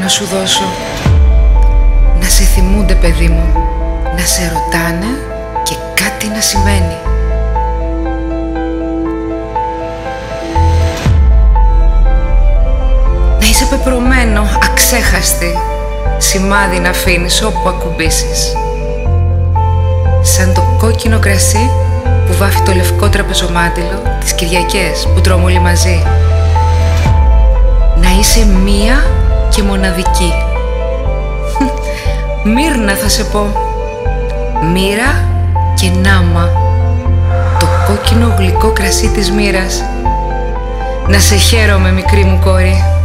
να σου δώσω. Να σε θυμούνται, παιδί μου, να σε ρωτάνε και κάτι να σημαίνει. Να είσαι πεπρωμένο, αξέχαστη, σημάδι να αφήνεις όπου ακουμπήσεις. Σαν το κόκκινο κρασί που βάφει το λευκό τραπεζομάντιλο τις Κυριακές που τρώμε όλοι μαζί. Να είσαι μία και μοναδική. Μύρνα θα σε πω. Μοίρα και νάμα. Το κόκκινο γλυκό κρασί της μοίρας. Να σε χαίρομαι, μικρή μου κόρη.